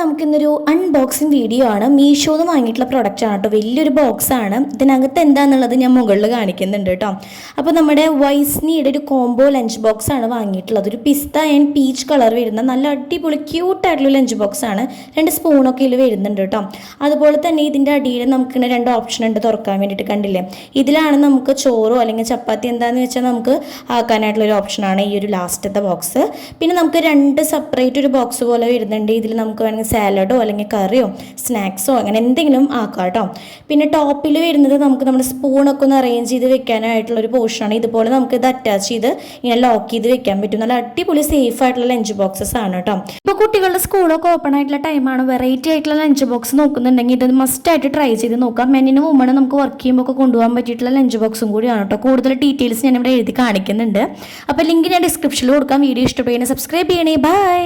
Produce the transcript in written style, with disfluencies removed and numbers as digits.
നമുക്കിന്നൊരു unboxing video ആണ്. മീഷോന്ന് വാങ്ങിയിട്ടുള്ള product ആണ് കേട്ടോ. വലിയൊരു ബോക്സ് ആണ്. ഇതിനകത്ത് എന്താണെന്നുള്ളത് ഞാൻ മുകളിൽ കാണിക്കുന്നുണ്ട് കേട്ടോ. അപ്പോൾ നമ്മുടെ വൈസ്നിയുടെ ഒരു കോംബോ ലഞ്ച് ബോക്സ് ആണ് വാങ്ങിയിട്ടുള്ളത്. ഒരു പിസ്ത ആൻഡ് പീച്ച് കളർ വരുന്ന നല്ല അടിപൊളി ക്യൂട്ടായിട്ടുള്ള ലഞ്ച് ബോക്സ് ആണ്. 2 സ്പൂണൊക്കെ ഇതിൽ വരുന്നുണ്ട് കേട്ടോ. അതുപോലെ തന്നെ ഇതിൻ്റെ അടിയിൽ നമുക്ക് 2 ഓപ്ഷൻ ഉണ്ട് തുറക്കാൻ വേണ്ടിയിട്ട്, കണ്ടില്ലേ? ഇതിലാണ് നമുക്ക് ചോറോ അല്ലെങ്കിൽ ചപ്പാത്തി എന്താണെന്ന് വെച്ചാൽ നമുക്ക് ആക്കാനായിട്ടുള്ളൊരു ഓപ്ഷനാണ് ഈ ഒരു ലാസ്റ്റത്തെ ബോക്സ്. പിന്നെ നമുക്ക് 2 സെപ്പറേറ്റ് ഒരു ബോക്സ് പോലെ വരുന്നുണ്ട്. ഇതിൽ നമുക്ക് വേണമെങ്കിൽ സാലഡോ അല്ലെങ്കിൽ കറിയോ സ്നാക്സോ അങ്ങനെ എന്തെങ്കിലും ആക്കാം കേട്ടോ. പിന്നെ ടോപ്പിൽ വരുന്നത് നമുക്ക് നമ്മുടെ സ്പൂണൊക്കെ ഒന്ന് അറേഞ്ച് ചെയ്ത് വെക്കാനായിട്ടുള്ള ഒരു പോർഷനാണ്. ഇതുപോലെ നമുക്ക് ഇത് അറ്റാച്ച് ചെയ്ത് ഇങ്ങനെ ലോക്ക് ചെയ്ത് വെക്കാൻ പറ്റും. നല്ല അടിപൊളി സേഫ് ആയിട്ടുള്ള ലഞ്ച് ബോക്സസ് ആണ് കേട്ടോ. ഇപ്പോൾ കുട്ടികളുടെ സ്കൂളൊക്കെ ഓപ്പൺ ആയിട്ടുള്ള ടൈമാണ്. വെറൈറ്റി ആയിട്ടുള്ള ലഞ്ച് ബോക്സ് നോക്കുന്നുണ്ടെങ്കിൽ ഇത് മസ്റ്റ് ആയിട്ട് ട്രൈ ചെയ്ത് നോക്കാം. മെന്നിനും വുമണും നമുക്ക് വർക്ക് ചെയ്യുമ്പോൾ ഒക്കെ കൊണ്ടുപോകാൻ പറ്റിയിട്ടുള്ള ലഞ്ച് ബോക്സും കൂടിയാണ് കേട്ടോ. കൂടുതൽ ഡീറ്റെയിൽസ് ഞാൻ ഇവിടെ എഴുതി കാണിക്കുന്നുണ്ട്. അപ്പോൾ ലിങ്ക് ഞാൻ ഡിസ്ക്രിപ്ഷനിൽ കൊടുക്കാം. വീഡിയോ ഇഷ്ടപ്പെടുകയാണെങ്കിൽ സബ്സ്ക്രൈബ് ചെയ്യണേ. ബൈ.